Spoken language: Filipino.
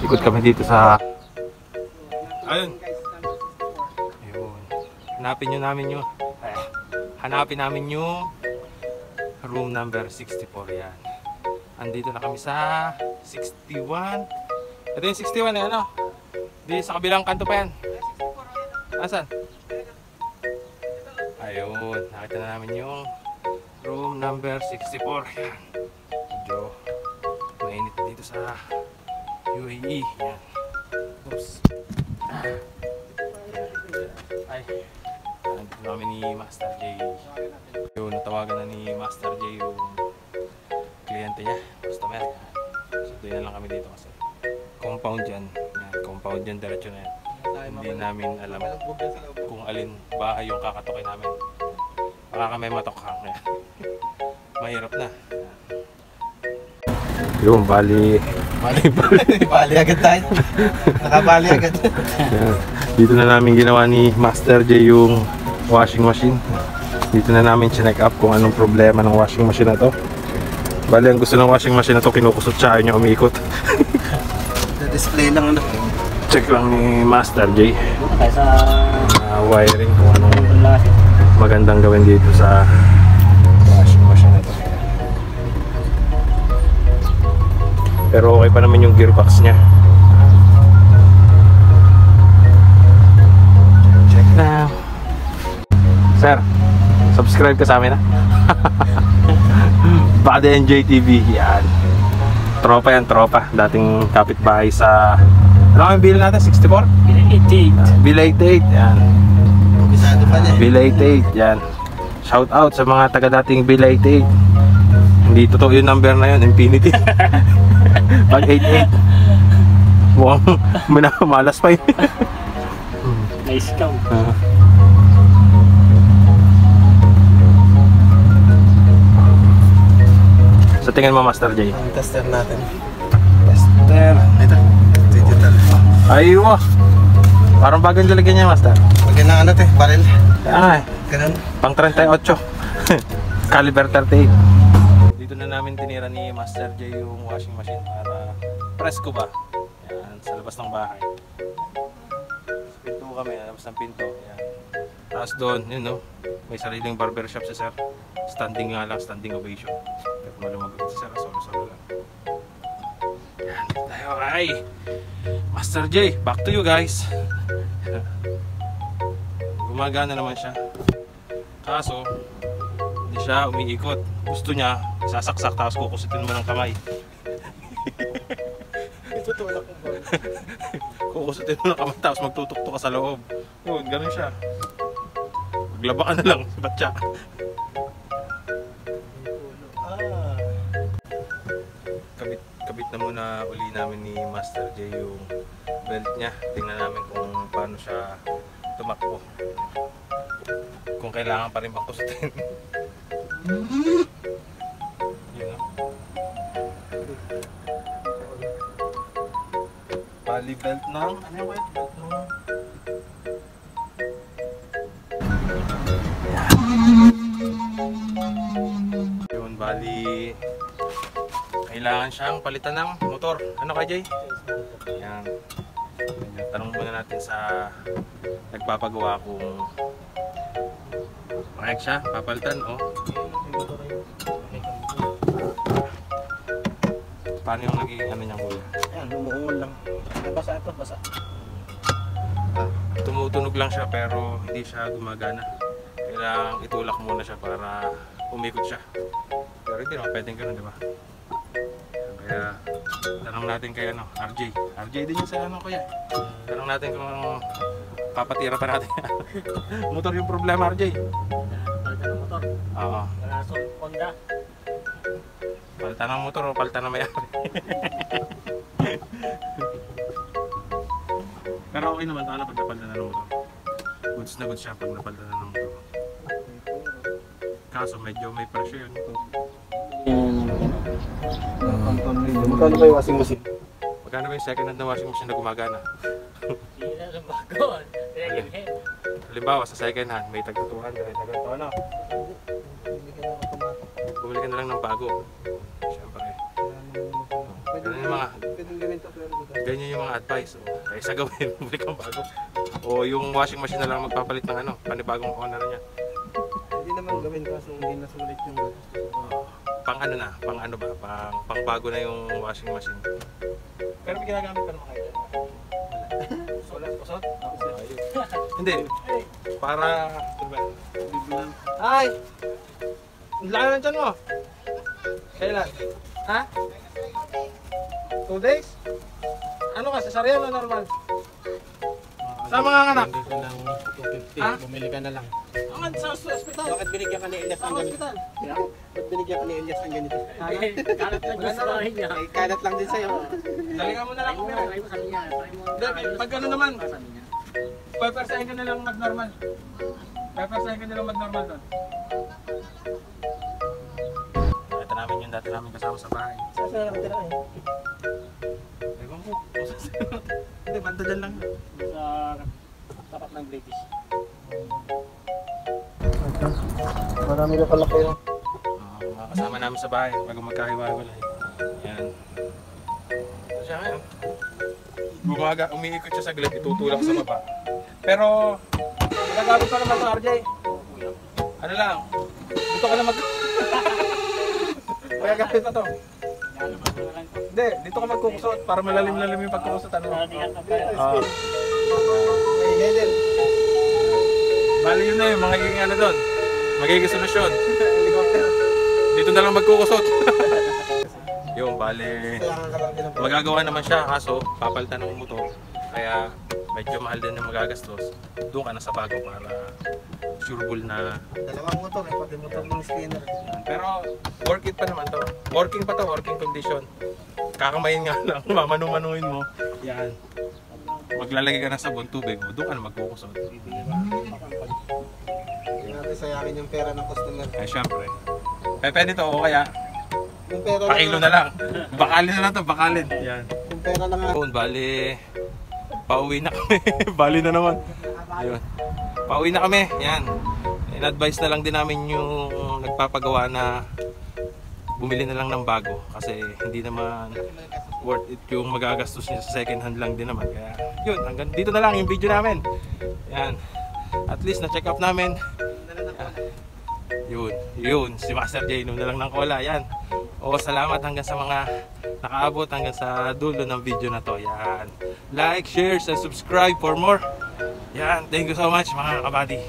Ikot kami dito sa... Ayun. Ayun. Hanapin namin yung room number 64 yan. Andito na kami sa 61. Ito yung 61 eh, ano? Di sa kabilang kanto pa yan. Asan? Ayun, nakita na namin yung room number 64. Yan. Medyo mainit dito sa UAE. Yan. Oops. Ay, nandito namin ni Master J. Yun, natawagan na ni Master J yung kliyente niya, customer. So, doon lang kami dito kasi compound yan. Yan, compound yan, diretso na yan. Hindi namin alam kung alin bahay yung kakatukin namin. Baka kami matokhang. Mahirap na. Yung bali agad tayo. Nakabali agad. Dito na namin ginawa ni Master J yung washing machine. Dito na namin check up kung anong problema ng washing machine na to. Bali, ang gusto ng washing machine na to, kinukusot siya, ayaw niya umiikot. Display lang ano. Check lang ni Master J. Wiring kung anong magandang gawin dito sa washing machine na to. Pero okay pa naman yung gearbox niya. Check na. Sir, subscribe ka sa amin ha. Bada NJTV yan. Tropa yan, tropa. Dating kapitbahay sa... Ano kami bill natin? 64? Bill 88. Yan. Bill 88. Yan. Shout out sa mga taga dating Bill 88. Hindi totoo yung number na yun, Infinity. Pag 88 mukhang malas pa yun. Nice count. Sa tingin mo, Master J? Ang tester natin. Tester. Ito. Digital. Aywa. Parang bagong lalagyan niya, Master. Lagyan na ano te, barrel. Ay, Ganun. pang 38. Caliber 38. Dito na namin tinira ni Master J yung washing machine para presko ba. Yan, sa labas ng bahay. Sa pinto kami, labas ng pinto. Yan. Tapos doon, yun no, may sariling barbershop si Sir. Standing nga lang, standing ovation. Pero malumagot si Sir, solo-solo lang. Yan, tayo ay Master J, back to you guys. Gumagana naman siya. Kaso, hindi siya umiikot. Gusto niya, sasaksak tapos kukusitin mo ng kamay. Itutulak mo ba? Kukusitin mo ng kamay tapos magtutukto ka sa loob. Yun, ganun siya. Maglaba ka na lang, batya. Kabit na muna uli namin ni Master J yung belt niya. Tingnan namin kung paano siya tumakbo. Kung kailangan pa rin bang kusutin. Yun o. Bali belt ng... Ano yung belt ng... Yun, bali... Kailangan siyang palitan ng motor. Ano ka, Jay? Yan. Tanong muna natin sa nagpapagawa kung payag siya, papalitan o paano yung naging ano niyang kuya? Ayan, umuungol lang. Basa ito, basa. Tumutunog lang siya pero hindi siya gumagana. Kailangan itulak muna siya para umikot siya. Pero hindi naman pwedeng gano'n, di ba? Kaya tanong natin kay ano, RJ. RJ din yung sa ano kuya. Tanong natin kung papatira pa natin. Motor yung problema, RJ. Palitan ng motor. Oo. Ganasong Honda. Palitan ng motor o palitan ng mayari. Pero okay naman sana pag napalitan na ng motor. Goods na goods siya pag napalitan na ng motor. Kaso medyo may pressure yun. Magkano ba yung washing machine? Magkano ba yung second hand na washing machine na gumagana? Hindi na lang bago. Second hand. Halimbawa sa second hand may tag 200, tag ito ano? Bumili ka na lang ng bago. Siyempre. Pwede Ganun yung mga... Pwede namin gawin to pero Ganyan yung mga advice. O, kaysa gawin, bumili kang bago. O yung washing machine na lang magpapalit ng ano, panibagong owner niya. hindi naman gawin kaso hindi na sulit yung Pang ano na, pang ano ba, pang bago na yung washing machine. Pero may ginagamit pa naman kayo. Sulat, kusot? Hindi. Para, diba? bibilang. Ay! Ang laki ng tiyan mo. Kailan? Ha? 2 days? Ano ka, cesarean o normal? Sa mga anak? Hindi ko ng 250. Ha? Bumili ka na lang. Ang sa ospital. Bakit binigyan ka ni Elias Sa ng ganito? ospital. Bakit binigyan ka ni Elias ng ganito? Kalat lang yung sa bahay niya. Ay, kalat lang din sa'yo. Daligan mo na lang kung meron. Try mo, sabi niya. Try mo. Hindi, pag ano naman. Sabi niya. Papersahin ka na lang mag-normal. Papersahin ka na lang mag-normal doon. Ito namin yung dati namin kasama sa bahay. Saan na nakatira eh? Ewan ko. Hindi, banda dyan lang. Sa tapat ng British. Marami na pala kayo. Mga kasama namin sa bahay bago magkahiwa-hiwalay. Yan. Ito siya ngayon. Umiikot siya saglit, itutulak sa baba. Pero, nagagamit pa naman ito, RJ. Ano lang, dito ka na Kaya gamit na to. Hindi, dito ka magkukusot para malalim-lalim yung pagkukusot. Ano? Ah. Ay, Hedel. Bali yun na yung magiging ano doon. Magiging solusyon. Helicopter. Dito na lang magkukusot. Yung bali. Kailangan ka lang din ng Magagawa naman siya kaso papalitan ng motor. Kaya medyo mahal din yung magagastos. Doon ka na sa bago para sureball na. dalawang motor eh, pati motor ng spinner. Pero work it pa naman to. Working pa to, working condition. Kakamayin nga lang, mamanu-manuin mo. Yan. Maglalagay ka ng sabon, tubig mo, doon ka na magkukusot. Hindi natin sayangin yung pera ng customer. Eh syempre. Pwede to o kaya Yung pera pakilo na lang. Bakalin na lang to, bakalin. Yan. Yung pera na nga. Yun, bali, pauwi na kami. Bali na naman. Ayun. Pauwi na kami. Yan. In-advise na lang din namin yung nagpapagawa na bumili na lang ng bago. Kasi hindi naman worth it yung magagastos niya sa second hand lang din naman. Kaya yun, hanggang dito na lang yung video namin. Yan. At least na-check up namin. Yun. Si Master J, inom na lang ng cola. Yan. O, salamat hanggang sa mga nakaabot hanggang sa dulo ng video na to. Yan. Like, share, and subscribe for more. Yan. Thank you so much mga kabady.